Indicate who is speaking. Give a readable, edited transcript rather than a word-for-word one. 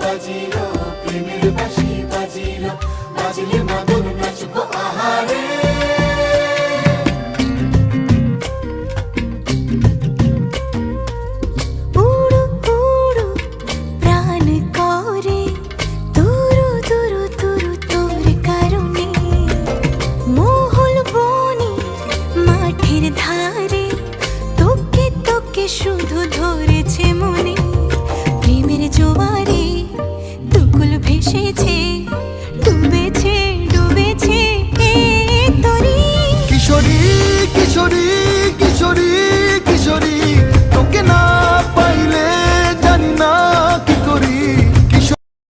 Speaker 1: বাজিল, প্রেমের বাঁশি বাজিল, বাজলে মদন নাচবো আহারে।
Speaker 2: উড়ু উড়ু প্রাণ করে তুরু তুরু তুরু তোর কারণে, মহল বনে মাঠের ধারে তোকে তোকে শুধু ধরেছে মনে। প্রেমের জোয়ারে দুকুল ভেসে